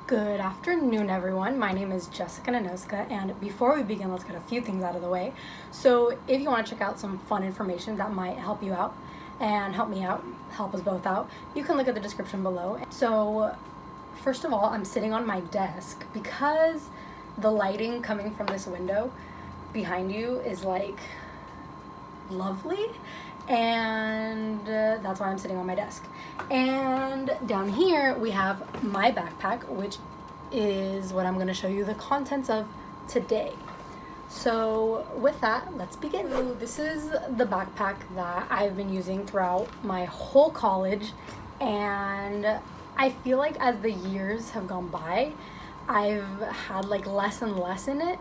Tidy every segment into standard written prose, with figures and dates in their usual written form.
Good afternoon, everyone. My name is Jessica Nanoska, and before we begin, let's get a few things out of the way. So, if you want to check out some fun information that might help you out and help me out, help us both out, you can look at the description below. So, first of all, I'm sitting on my desk because the lighting coming from this window behind you is like lovely, and that's why I'm sitting on my desk. And down here we have my backpack, which is what I'm going to show you the contents of today. So with that, let's begin. So this is the backpack that I've been using throughout my whole college, and I feel like as the years have gone by, I've had like less and less in it,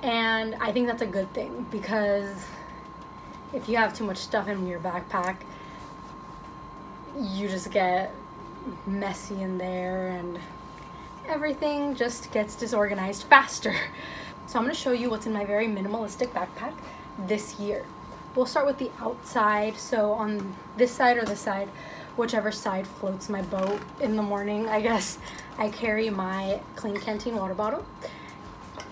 and I think that's a good thing, because if you have too much stuff in your backpack, you just get messy in there and everything just gets disorganized faster. So I'm going to show you what's in my very minimalistic backpack this year. We'll start with the outside. So on this side or this side, whichever side floats my boat in the morning, I guess, I carry my Klean Kanteen water bottle.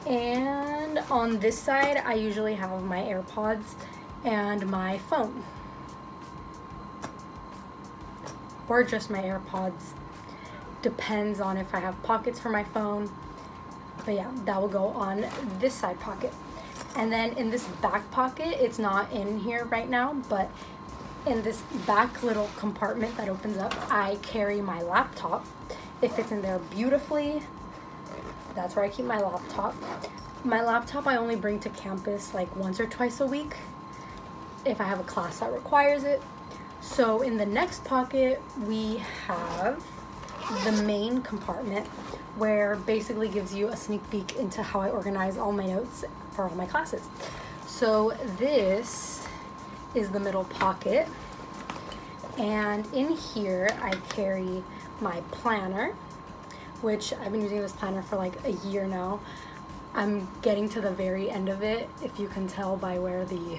And on this side, I usually have my AirPods and my phone, or just my AirPods, depends on if I have pockets for my phone. But yeah, that will go on this side pocket. And then in this back pocket, it's not in here right now, but in this back little compartment that opens up, I carry my laptop. It fits in there beautifully. That's where I keep my laptop. My laptop I only bring to campus like once or twice a week if I have a class that requires it. So in the next pocket, we have the main compartment, where basically gives you a sneak peek into how I organize all my notes for all my classes. So this is the middle pocket, and in here I carry my planner, which I've been using this planner for like a year now. I'm getting to the very end of it, if you can tell by where the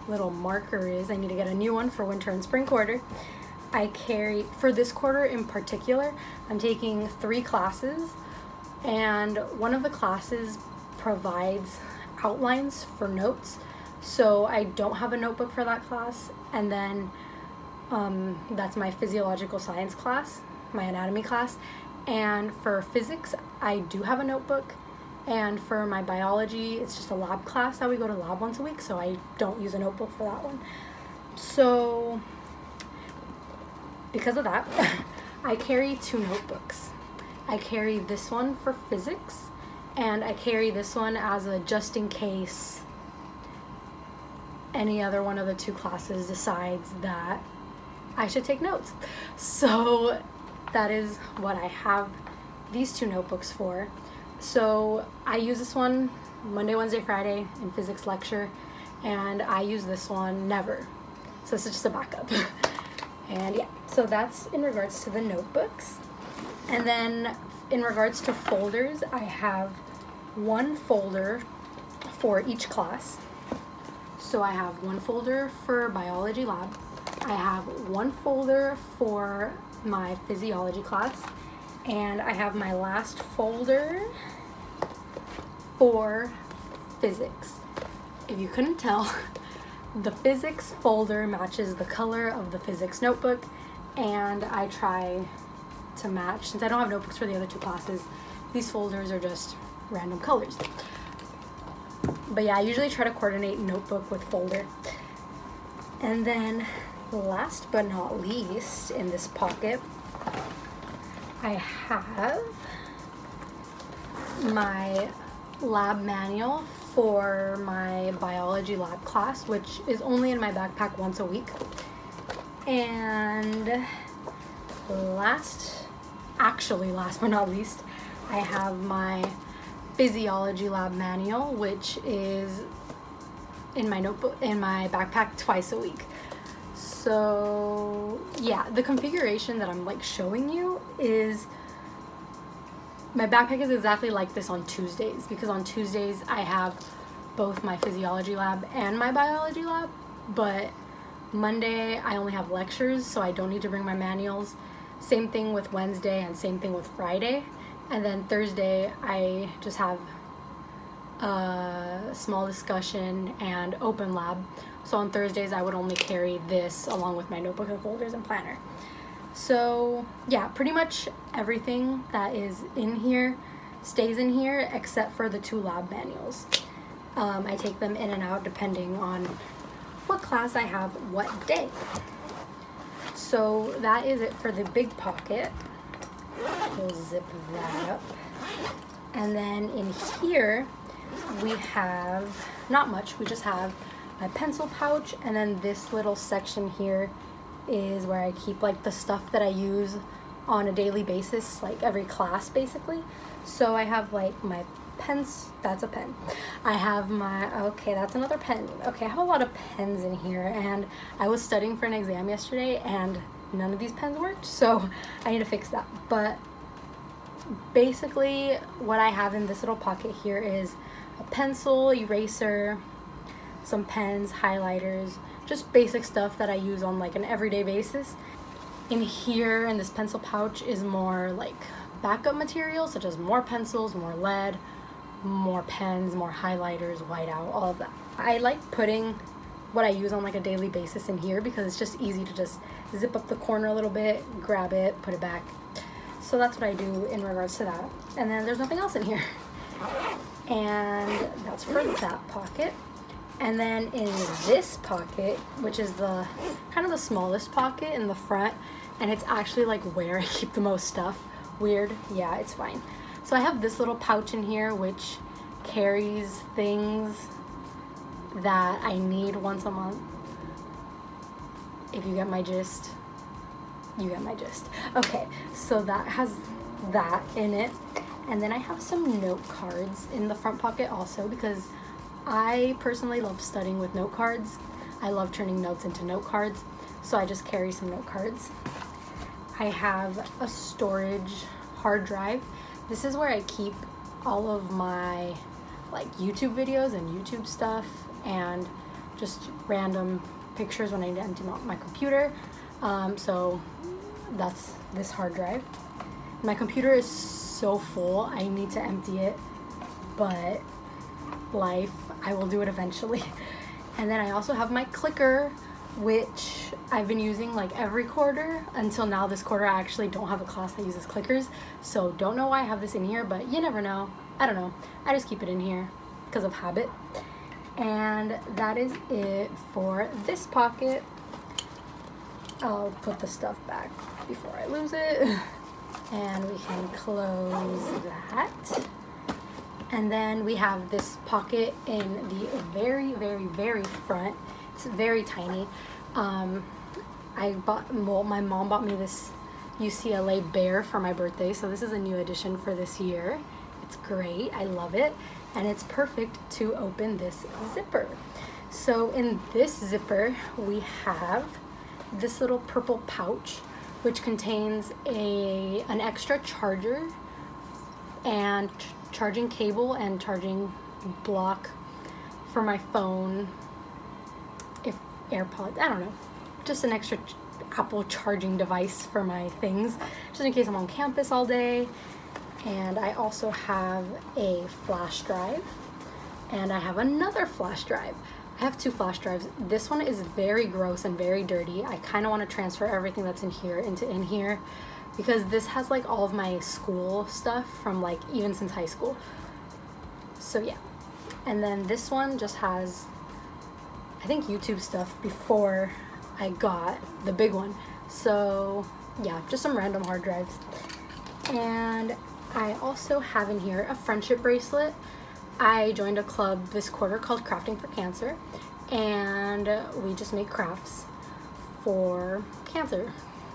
little marker is. I need to get a new one for winter and spring quarter. I carry, for this quarter in particular, I'm taking 3 classes, and one of the classes provides outlines for notes, so I don't have a notebook for that class. And then that's my physiological science class, my anatomy class. And for physics, I do have a notebook. And for my biology, it's just a lab class that we go to lab once a week, so I don't use a notebook for that one. So because of that, I carry 2 notebooks. I carry this one for physics, and I carry this one as a just in case any other one of the 2 classes decides that I should take notes. So that is what I have these 2 notebooks for. So I use this one Monday, Wednesday, Friday in physics lecture, and I use this one never. So this is just a backup. And yeah, so that's in regards to the notebooks. And then in regards to folders, I have 1 folder for each class. So I have 1 folder for biology lab. I have 1 folder for my physiology class. And I have my last folder for physics. If you couldn't tell, the physics folder matches the color of the physics notebook, and I try to match, since I don't have notebooks for the other 2 classes, these folders are just random colors. But yeah, I usually try to coordinate notebook with folder. And then last but not least, in this pocket, I have my lab manual for my biology lab class, which is only in my backpack once a week. And last but not least, I have my physiology lab manual, which is in my notebook, in my backpack twice a week. So yeah, the configuration that I'm like showing you is, my backpack is exactly like this on Tuesdays, because on Tuesdays I have both my physiology lab and my biology lab, but Monday I only have lectures, so I don't need to bring my manuals. Same thing with Wednesday and same thing with Friday. And then Thursday, I just have a small discussion and open lab. So on Thursdays, I would only carry this along with my notebook and folders and planner. So yeah, pretty much everything that is in here stays in here except for the 2 lab manuals. I take them in and out depending on what class I have what day. So that is it for the big pocket. We'll zip that up. And then in here, we have not much. We just have my pencil pouch, and then this little section here is where I keep like the stuff that I use on a daily basis, like every class basically. So I have like my pens, that's a pen. I have my, okay, that's another pen. Okay, I have a lot of pens in here, and I was studying for an exam yesterday and none of these pens worked, so I need to fix that. But basically what I have in this little pocket here is a pencil, eraser, some pens, highlighters, just basic stuff that I use on like an everyday basis. In here, in this pencil pouch, is more like backup material, such as more pencils, more lead, more pens, more highlighters, whiteout, all of that. I like putting what I use on like a daily basis in here because it's just easy to just zip up the corner a little bit, grab it, put it back. So that's what I do in regards to that. And then there's nothing else in here. And that's for that pocket. And then in this pocket, which is the kind of the smallest pocket in the front, and it's actually like where I keep the most stuff. Weird, yeah, it's fine. So I have this little pouch in here which carries things that I need once a month. If you get my gist, you get my gist. Okay, so that has that in it. And then I have some note cards in the front pocket also because I personally love studying with note cards. I love turning notes into note cards, so I just carry some note cards. I have a storage hard drive. This is where I keep all of my like YouTube videos and YouTube stuff and just random pictures when I need to empty out my computer. So that's this hard drive. My computer is so full, I need to empty it, but life, I will do it eventually. And then I also have my clicker, which I've been using like every quarter until now. This quarter I actually don't have a class that uses clickers, so don't know why I have this in here, but you never know. I don't know, I just keep it in here because of habit. And that is it for this pocket. I'll put the stuff back before I lose it. And we can close that. And then we have this pocket in the very, very, very front. It's very tiny. My mom bought me this UCLA bear for my birthday, so this is a new addition for this year. It's great, I love it, and it's perfect to open this zipper. So in this zipper, we have this little purple pouch, which contains an extra charger and charging cable and charging block for my phone, if AirPods, I don't know, just an extra Apple charging device for my things, just in case I'm on campus all day. And I also have a flash drive, and I have another flash drive. I have 2 flash drives. This one is very gross and very dirty. I kind of want to transfer everything that's in here into in here because this has like all of my school stuff from like even since high school. So yeah. And then this one just has, I think, YouTube stuff before I got the big one. So yeah, just some random hard drives. And I also have in here a friendship bracelet. I joined a club this quarter called Crafting for Cancer, and we just make crafts for cancer.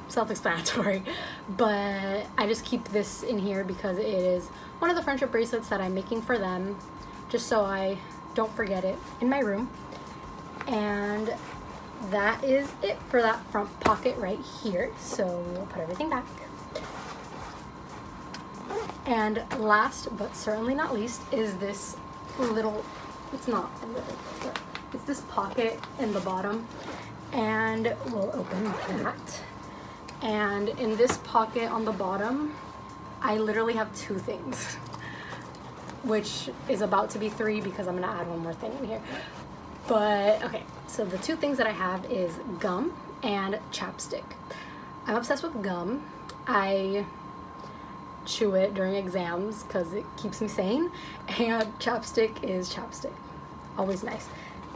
Self-explanatory, but I just keep this in here because it is one of the friendship bracelets that I'm making for them, just so I don't forget it in my room. And that is it for that front pocket right here. So we'll put everything back. And last but certainly not least is this little, it's not a little, but it's this pocket in the bottom, and we'll open that. And in this pocket on the bottom I literally have 2 things, which is about to be 3 because I'm gonna add one more thing in here. But okay, so the 2 things that I have is gum and chapstick. I'm obsessed with gum. I chew it during exams because it keeps me sane, and chapstick is chapstick. Always nice.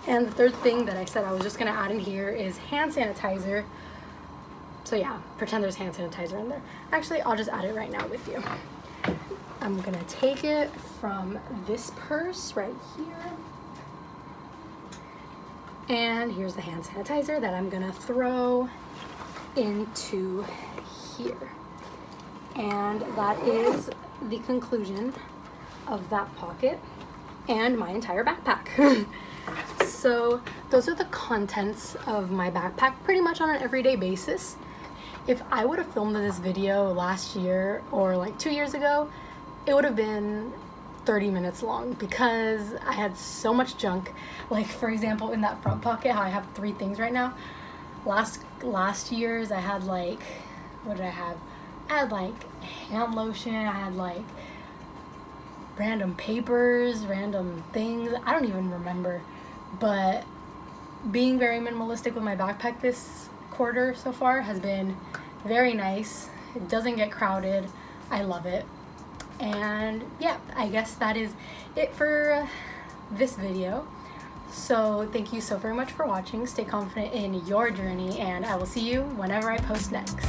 And the 3rd thing that I said I was just gonna add in here is hand sanitizer. So yeah, pretend there's hand sanitizer in there. Actually, I'll just add it right now with you. I'm gonna take it from this purse right here. And here's the hand sanitizer that I'm gonna throw into here. And that is the conclusion of that pocket and my entire backpack. So those are the contents of my backpack pretty much on an everyday basis. If I would have filmed this video last year or like 2 years ago, it would have been 30 minutes long because I had so much junk. Like for example, in that front pocket, how I have 3 things right now. Last year's I had like, what did I have? I had like hand lotion, I had like random papers, random things. I don't even remember. But being very minimalistic with my backpack this quarter so far has been very nice. It doesn't get crowded. I love it. And yeah, I guess that is it for this video. So thank you so very much for watching. Stay confident in your journey, and I will see you whenever I post next.